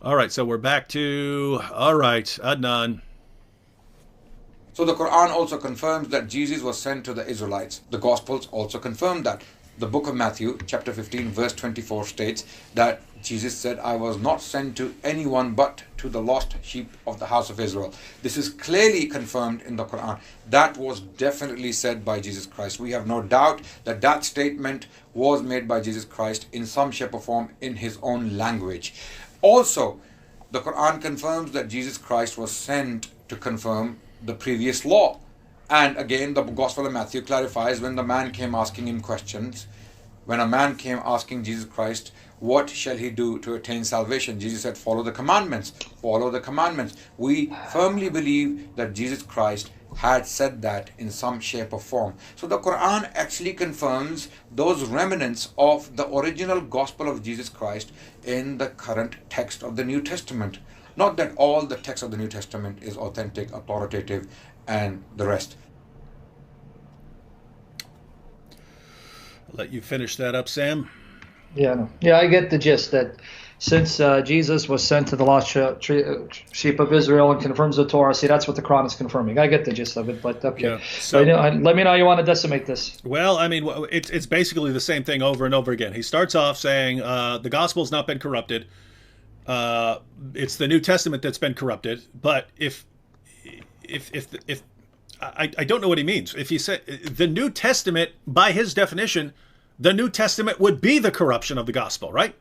All right, so we're back to, all right, Adnan. So the Quran also confirms that Jesus was sent to the Israelites. The Gospels also confirm that. The book of Matthew, chapter 15, verse 24 states that Jesus said, I was not sent to anyone but to the lost sheep of the house of Israel. This is clearly confirmed in the Quran. That was definitely said by Jesus Christ. We have no doubt that that statement was made by Jesus Christ in some shape or form in his own language. Also, the Quran confirms that Jesus Christ was sent to confirm the previous law. And again, the Gospel of Matthew clarifies when the man came asking him questions, when a man came asking Jesus Christ, what shall he do to attain salvation? Jesus said, follow the commandments. Follow the commandments. We firmly believe that Jesus Christ had said that in some shape or form. So the Quran actually confirms those remnants of the original gospel of Jesus Christ in the current text of the New Testament. Not that all the text of the New Testament is authentic, authoritative, and the rest. I'll let you finish that up, Sam. Yeah, no. Yeah, I get the gist that since Jesus was sent to the lost sheep of Israel and confirms the Torah, see, that's what the Quran is confirming. I get the gist of it, but okay. Yeah. So, let me know how you want to decimate this. well, I mean, it's basically the same thing over and over again. He starts off saying the gospel's not been corrupted. It's the New Testament that's been corrupted. But if I don't know what he means. If he said the New Testament, by his definition, the New Testament would be the corruption of the gospel, right?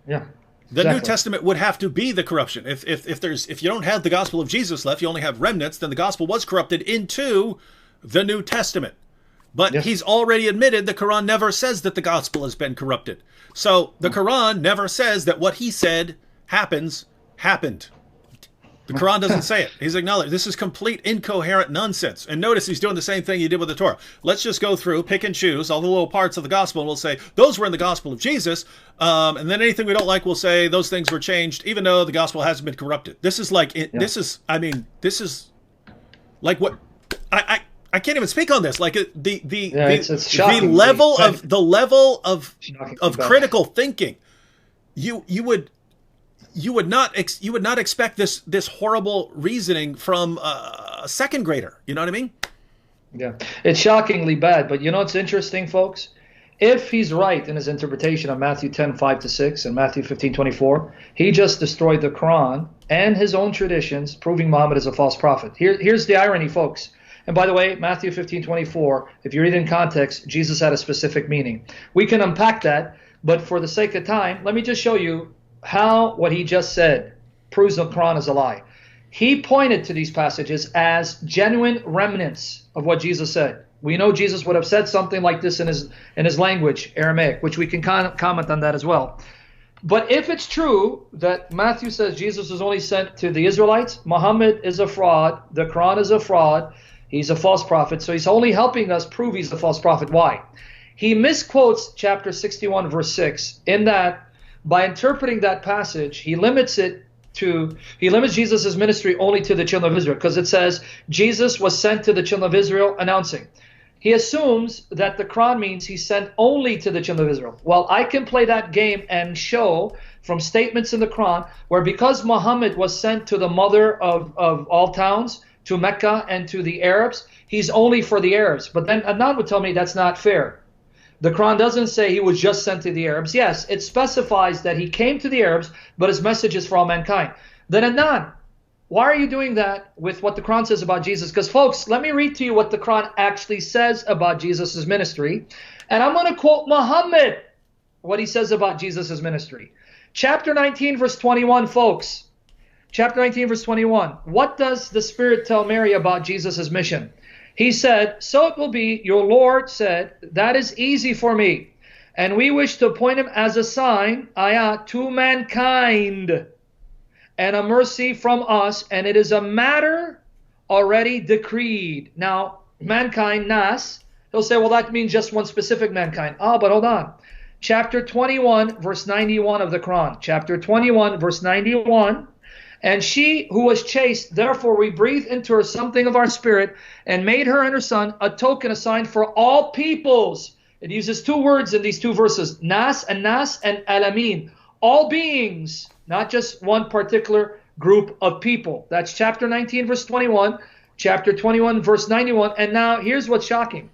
Yeah. The Exactly. New Testament would have to be the corruption. If you don't have the gospel of Jesus left, you only have remnants, then the gospel was corrupted into the New Testament. But Yes. he's already admitted the Quran never says that the gospel has been corrupted. So the Quran never says that what he said happened. The Quran doesn't say it. He's acknowledged this is complete incoherent nonsense. And notice he's doing the same thing he did with the Torah. Let's just go through, pick and choose all the little parts of the gospel, and we'll say those were in the gospel of Jesus. And then anything we don't like, we'll say those things were changed, even though the gospel hasn't been corrupted. This is like this is. I mean, this is like what I can't even speak on this. Like It's shocking. The level of Shocking. critical thinking. You would not expect this horrible reasoning from a second grader. You know what I mean? Yeah, it's shockingly bad. But you know what's interesting, folks? If he's right in his interpretation of Matthew 10:5-6 and Matthew 15:24, he just destroyed the Quran and his own traditions, proving Muhammad is a false prophet. Here's the irony, folks. And by the way, Matthew 15:24, if you read in context, Jesus had a specific meaning. We can unpack that, but for the sake of time, let me just show you how what he just said proves the Quran is a lie. He pointed to these passages as genuine remnants of what Jesus said. We know Jesus would have said something like this in his language, Aramaic, which we can comment on that as well. But if it's true that Matthew says Jesus was only sent to the Israelites, Muhammad is a fraud, the Quran is a fraud, he's a false prophet, so he's only helping us prove he's a false prophet. Why? He misquotes chapter 61, verse 6, in that by interpreting that passage, he limits Jesus' ministry only to the children of Israel, because it says Jesus was sent to the children of Israel announcing. He assumes that the Quran means he's sent only to the children of Israel. Well, I can play that game and show from statements in the Quran where because Muhammad was sent to the mother of all towns, to Mecca and to the Arabs, he's only for the Arabs. But then Adnan would tell me that's not fair. The Quran doesn't say he was just sent to the Arabs. Yes, it specifies that he came to the Arabs, but his message is for all mankind. Then Adnan, why are you doing that with what the Quran says about Jesus? Because folks, let me read to you what the Quran actually says about Jesus' ministry. And I'm going to quote Muhammad, what he says about Jesus' ministry. Chapter 19, verse 21, folks. Chapter 19, verse 21. What does the Spirit tell Mary about Jesus' mission? He said, so it will be, your Lord said, that is easy for me. And we wish to appoint him as a sign, ayah, to mankind, and a mercy from us. And it is a matter already decreed. Now, mankind, nas, he'll say, well, that means just one specific mankind. But hold on. Chapter 21, verse 91 of the Quran. Chapter 21, verse 91. And she who was chaste, therefore we breathed into her something of our spirit and made her and her son a token, a sign for all peoples. It uses two words in these two verses, nas and alamin. All beings not just one particular group of people. That's chapter 19, verse 21, chapter 21, verse 91. And now here's what's shocking.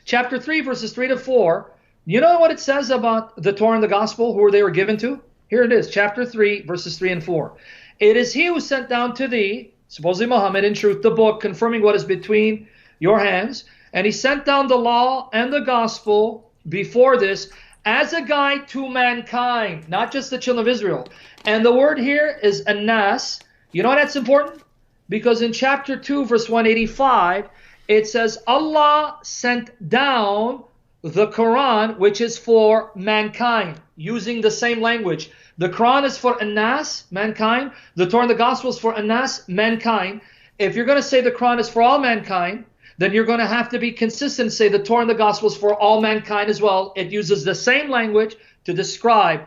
Chapter 3, verses 3 to 4. You know what it says about the Torah and the gospel, who they were given to? Here it is, chapter 3, verses 3 and 4. It is he who sent down to thee, supposedly Muhammad, in truth, the book, confirming what is between your hands. And he sent down the law and the gospel before this as a guide to mankind, not just the children of Israel. And the word here is anas. You know why that's important? Because in chapter 2, verse 185, it says, Allah sent down the Quran, which is for mankind, using the same language. The Quran is for anas, mankind. The Torah and the Gospel is for anas, mankind. If you're going to say the Quran is for all mankind, then you're going to have to be consistent and say the Torah and the Gospel is for all mankind as well. It uses the same language to describe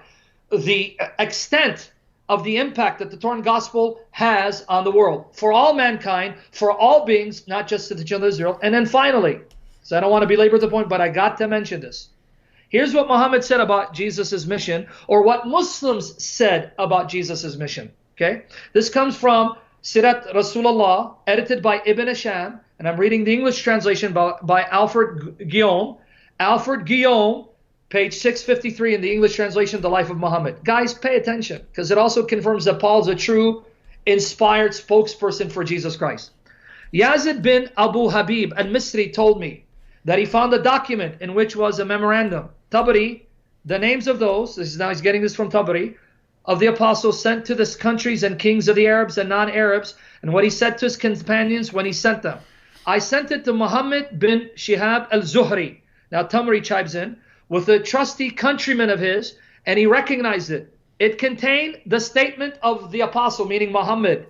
the extent of the impact that the Torah and Gospel has on the world. For all mankind, for all beings, not just to the children of Israel. And then finally, so I don't want to belabor the point, but I got to mention this. Here's what Muhammad said about Jesus' mission, or what Muslims said about Jesus' mission. Okay? This comes from Sirat Rasulullah, edited by Ibn Hisham, and I'm reading the English translation by Alfred Guillaume. Alfred Guillaume, page 653 in the English translation of the Life of Muhammad. Guys, pay attention, because it also confirms that Paul's a true, inspired spokesperson for Jesus Christ. Yazid bin Abu Habib al-Misri told me that he found a document in which was a memorandum. Tabari, the names of those, now he's getting this from Tabari, of the apostles sent to the countries and kings of the Arabs and non-Arabs, and what he said to his companions when he sent them. I sent it to Muhammad bin Shihab al-Zuhri. Now Tabari chimes in, with a trusty countryman of his, and he recognized it. It contained the statement of the apostle, meaning Muhammad,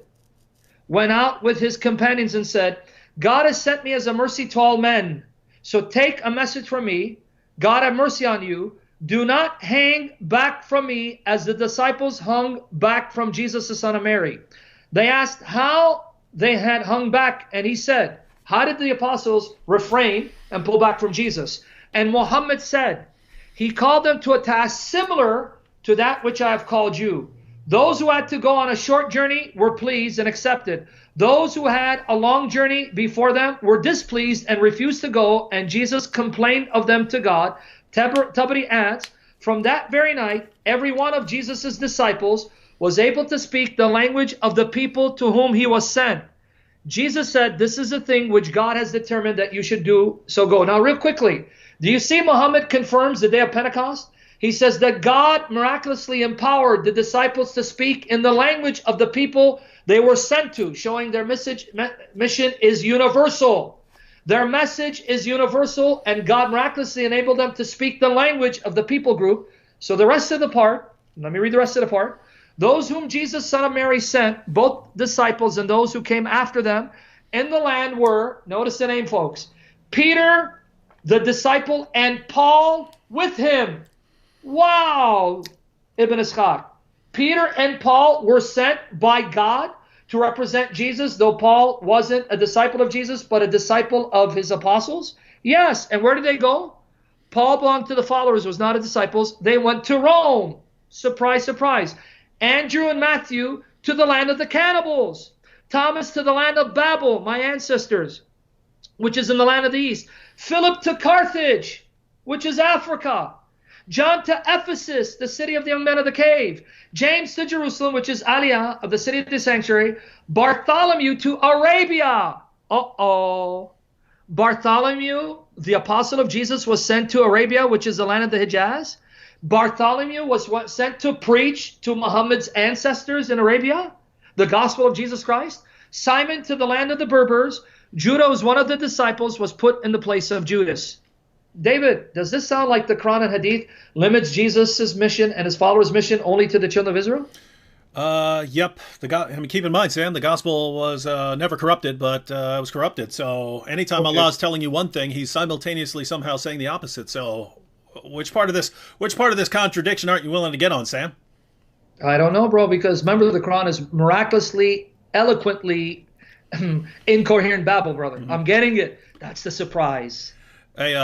went out with his companions and said, God has sent me as a mercy to all men. So take a message from me. God have mercy on you. Do not hang back from me as the disciples hung back from Jesus, the son of Mary. They asked how they had hung back, and he said, how did the apostles refrain and pull back from Jesus? And Muhammad said, he called them to a task similar to that which I have called you. Those who had to go on a short journey were pleased and accepted. Those who had a long journey before them were displeased and refused to go, and Jesus complained of them to God. Tabari adds, from that very night, every one of Jesus' disciples was able to speak the language of the people to whom he was sent. Jesus said, this is a thing which God has determined that you should do, so go. Now, real quickly, do you see Muhammad confirms the day of Pentecost? He says that God miraculously empowered the disciples to speak in the language of the people they were sent to, showing their mission is universal. Their message is universal, and God miraculously enabled them to speak the language of the people group. So the rest of the part, let me read the rest of the part. Those whom Jesus, son of Mary, sent, both disciples and those who came after them in the land were, notice the name, folks, Peter, the disciple, and Paul with him. Wow, Ibn Ishaq. Peter and Paul were sent by God to represent Jesus, though Paul wasn't a disciple of Jesus, but a disciple of his apostles. Yes, and where did they go? Paul belonged to the followers, was not a disciples. They went to Rome. Surprise, surprise. Andrew and Matthew to the land of the cannibals. Thomas to the land of Babel, my ancestors, which is in the land of the east. Philip to Carthage, which is Africa. John to Ephesus, the city of the young men of the cave. James to Jerusalem, which is Aliyah, of the city of the sanctuary. Bartholomew to Arabia. Bartholomew, the apostle of Jesus, was sent to Arabia, which is the land of the Hijaz. Bartholomew was sent to preach to Muhammad's ancestors in Arabia, the gospel of Jesus Christ. Simon to the land of the Berbers. Judah, was one of the disciples, was put in the place of Judas. David, does this sound like the Quran and Hadith limits Jesus' mission and his followers' mission only to the children of Israel? Yep. Keep in mind, Sam, the gospel was never corrupted, but it was corrupted. So anytime Allah is telling you one thing, he's simultaneously somehow saying the opposite. So which part of this contradiction aren't you willing to get on, Sam? I don't know, bro, because remember, the Quran is miraculously, eloquently incoherent babble, brother. I'm getting it. That's the surprise. Hey,